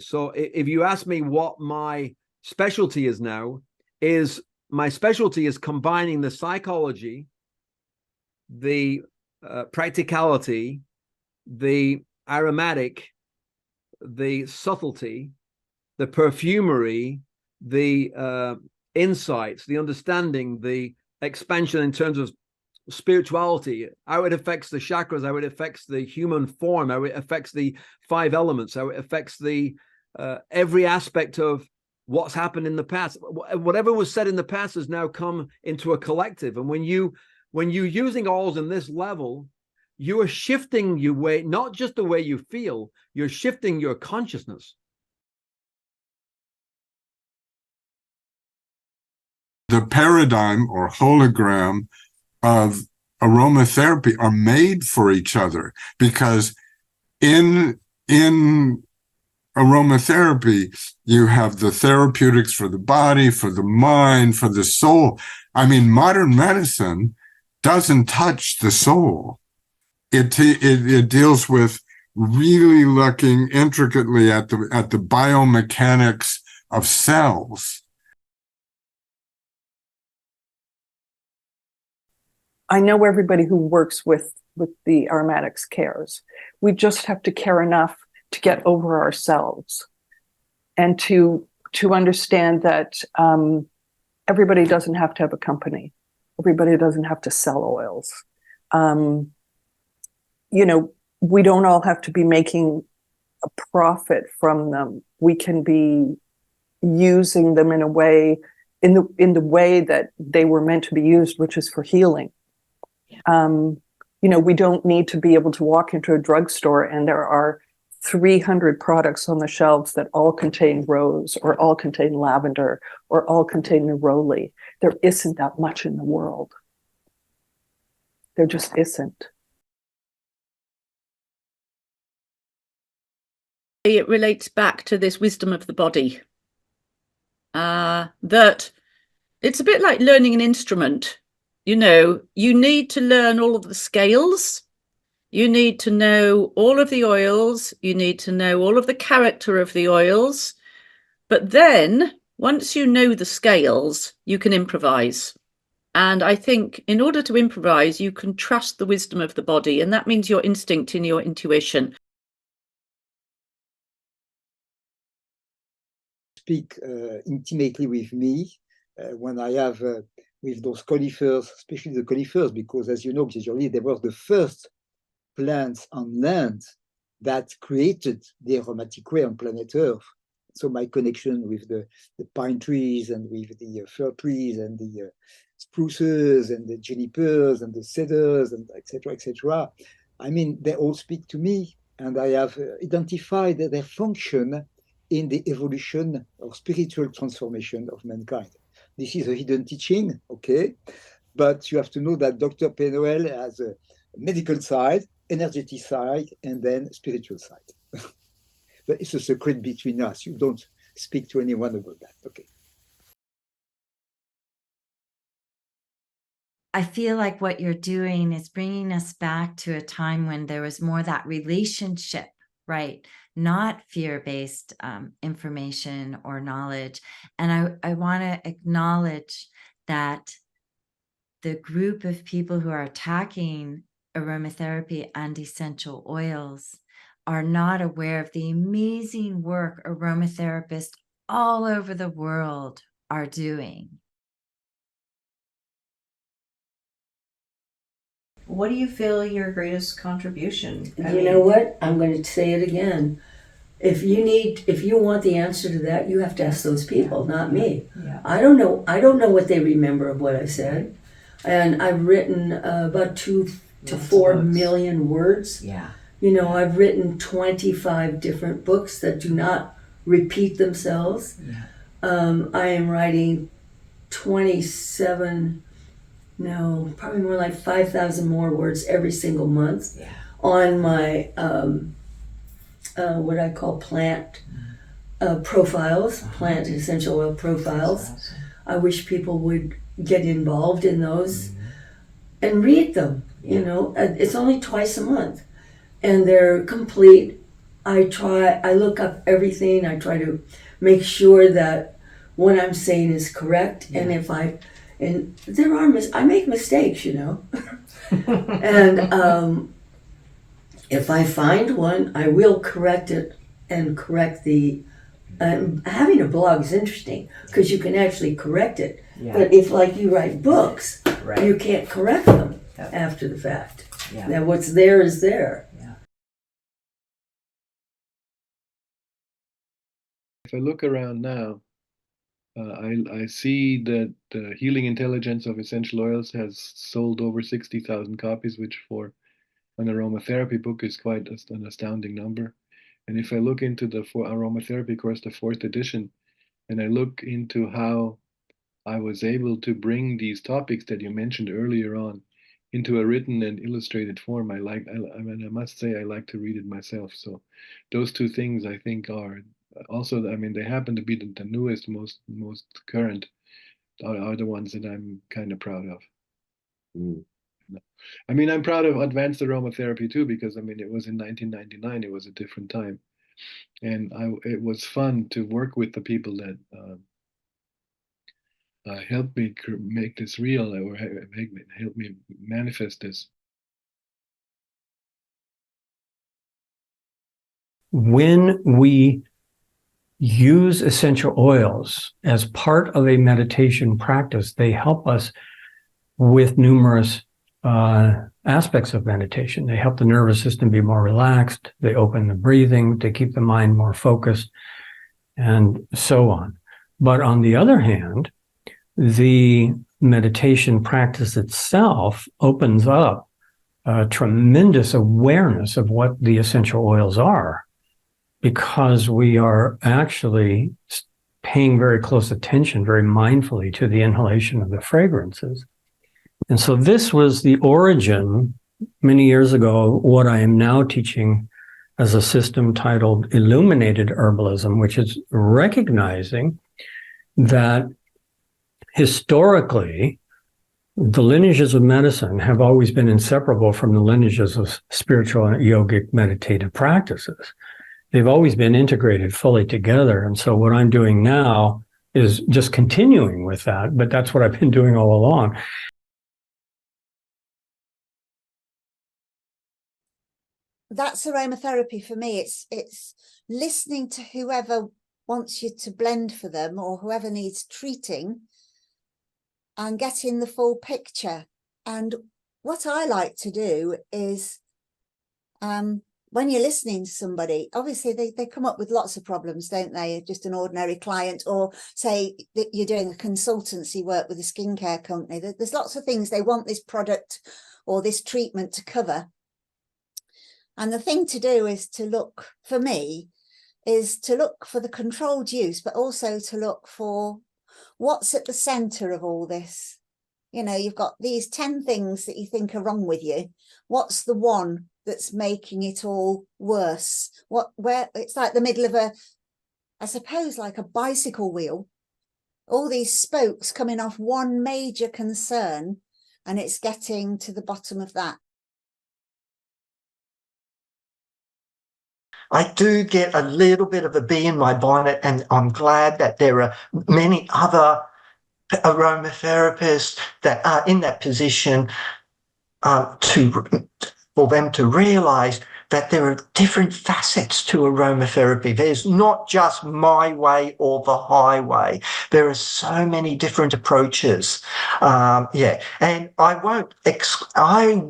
So if you ask me what my specialty is now, my specialty is combining the psychology, the practicality, the aromatic, the subtlety, the perfumery, the insights, the understanding, the expansion in terms of spirituality, how it affects the chakras, how it affects the human form, how it affects the 5 elements, how it affects the every aspect of what's happened in the past. Whatever was said in the past has now come into a collective. And when you're using oils in this level, you are shifting your way, not just the way you feel, you're shifting your consciousness. The paradigm or hologram of aromatherapy are made for each other, because in aromatherapy, you have the therapeutics for the body, for the mind, for the soul. I mean, modern medicine doesn't touch the soul. It deals with really looking intricately at the biomechanics of cells. I know everybody who works with the aromatics cares. We just have to care enough to get over ourselves and to understand that everybody doesn't have to have a company. Everybody doesn't have to sell oils. We don't all have to be making a profit from them. We can be using them in a way, in the way that they were meant to be used, which is for healing. We don't need to be able to walk into a drugstore and there are 300 products on the shelves that all contain rose or all contain lavender or all contain neroli. There isn't that much in the world. There just isn't. It relates back to this wisdom of the body, that it's a bit like learning an instrument. You need to learn all of the scales. You need to know all of the oils. You need to know all of the character of the oils. But then once you know the scales, you can improvise. And I think in order to improvise, you can trust the wisdom of the body. And that means your instinct and your intuition. Speak intimately with me when I have with those conifers, especially the conifers, because as you know, usually they were the first plants on land that created the aromatic way on planet Earth. So my connection with the pine trees and with the fir trees and the spruces and the junipers and the cedars and etc. I mean, they all speak to me, and I have identified their function in the evolution or spiritual transformation of mankind. This is a hidden teaching, okay? But you have to know that Dr. Pennoel has a medical side, energetic side, and then spiritual side. But it's a secret between us. You don't speak to anyone about that, okay? I feel like what you're doing is bringing us back to a time when there was more that relationship, right? Not fear-based information or knowledge. And I want to acknowledge that the group of people who are attacking aromatherapy and essential oils are not aware of the amazing work aromatherapists all over the world are doing. What do you feel your greatest contribution? You know what? I'm going to say it again. If you want the answer to that, you have to ask those people, not me. Yeah. I don't know what they remember of what I said. And I've written about 2 to 4 million words. Yeah. I've written 25 different books that do not repeat themselves. Yeah. I am writing 27, no, probably more like 5,000 more words every single month on my what I call plant profiles, plant essential oil profiles. Awesome. I wish people would get involved in those and read them. It's only twice a month, and they're complete I look up everything. I try to make sure that what I'm saying is correct. Yeah. And I make mistakes, you know. And if I find one, I will correct it and correct the. Having a blog is interesting because you can actually correct it. Yeah. But if, like, you write books, right, you can't correct them after the fact. Yeah. Now, what's there is there. Yeah. If I look around now, I see that the Healing Intelligence of Essential Oils has sold over 60,000 copies, which for an aromatherapy book is quite an astounding number. And if I look into the aromatherapy course, the 4th edition, and I look into how I was able to bring these topics that you mentioned earlier on into a written and illustrated form, I must say I like to read it myself. So those two things I think are also, I mean, they happen to be the newest, most current, are the ones that I'm kind of proud of. Mm. I mean, I'm proud of advanced aromatherapy too, because I mean, it was in 1999. It was a different time, and it was fun to work with the people that helped me make this real, or help me manifest this. When we use essential oils as part of a meditation practice, they help us with numerous aspects of meditation. They help the nervous system be more relaxed. They open the breathing. They keep the mind more focused, and so on. But on the other hand, the meditation practice itself opens up a tremendous awareness of what the essential oils are, because we are actually paying very close attention, very mindfully, to the inhalation of the fragrances. And so this was the origin, many years ago, what I am now teaching as a system titled Illuminated Herbalism, which is recognizing that historically, the lineages of medicine have always been inseparable from the lineages of spiritual and yogic meditative practices. They've always been integrated fully together. And so what I'm doing now is just continuing with that, but that's what I've been doing all along. That's aromatherapy for me. It's listening to whoever wants you to blend for them, or whoever needs treating, and getting the full picture. And what I like to do is, when you're listening to somebody, obviously they come up with lots of problems, don't they? Just an ordinary client, or say that you're doing a consultancy work with a skincare company. There's lots of things they want this product or this treatment to cover. And the thing to do is to look, for me, is to look for the controlled use, but also to look for what's at the center of all this. You know, you've got these 10 things that you think are wrong with you. What's the one that's making it all worse? Where it's like the middle of I suppose, like a bicycle wheel. All these spokes coming off one major concern, and it's getting to the bottom of that. I do get a little bit of a bee in my bonnet, and I'm glad that there are many other aromatherapists that are in that position for them to realize that there are different facets to aromatherapy. There's not just my way or the highway. There are so many different approaches. And I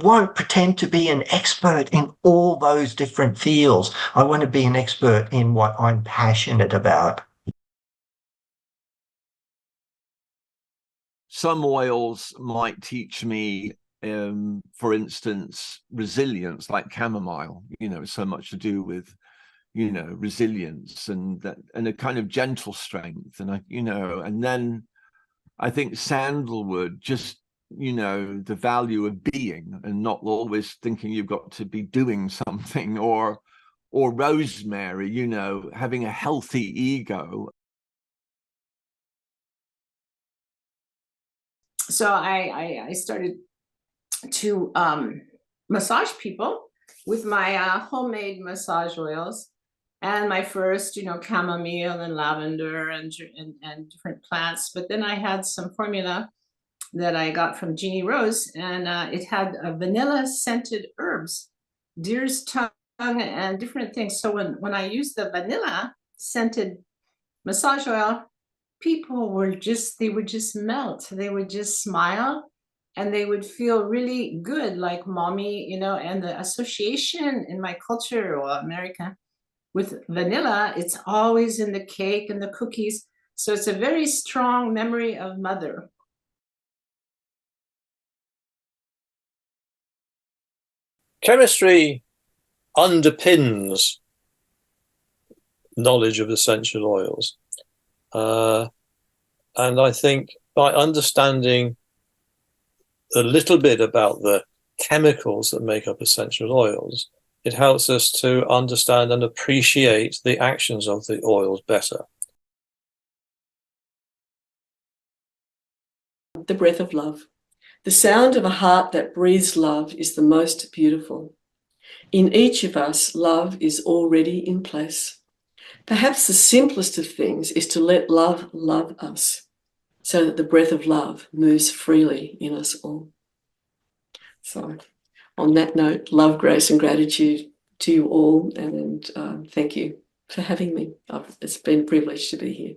won't pretend to be an expert in all those different fields. I want to be an expert in what I'm passionate about. Some oils might teach me, for instance, resilience, like chamomile, so much to do with, resilience and a kind of gentle strength. And and then I think sandalwood, just, the value of being and not always thinking you've got to be doing something, or rosemary, having a healthy ego. So I started to massage people with my homemade massage oils. and my first, chamomile and lavender and different plants. But then I had some formula that I got from Jeannie Rose, and it had vanilla scented herbs, deer's tongue, and different things. So when I used the vanilla scented massage oil, people would just melt. They would just smile, and they would feel really good, like mommy, and the association in my culture or America with vanilla, it's always in the cake and the cookies. So it's a very strong memory of mother. Chemistry underpins knowledge of essential oils. And I think by understanding a little bit about the chemicals that make up essential oils, it helps us to understand and appreciate the actions of the oils better. The breath of love. The sound of a heart that breathes love is the most beautiful. In each of us, love is already in place. Perhaps the simplest of things is to let love love us, so that the breath of love moves freely in us all. So on that note, love, grace and gratitude to you all, and thank you for having me. It's been a privilege to be here.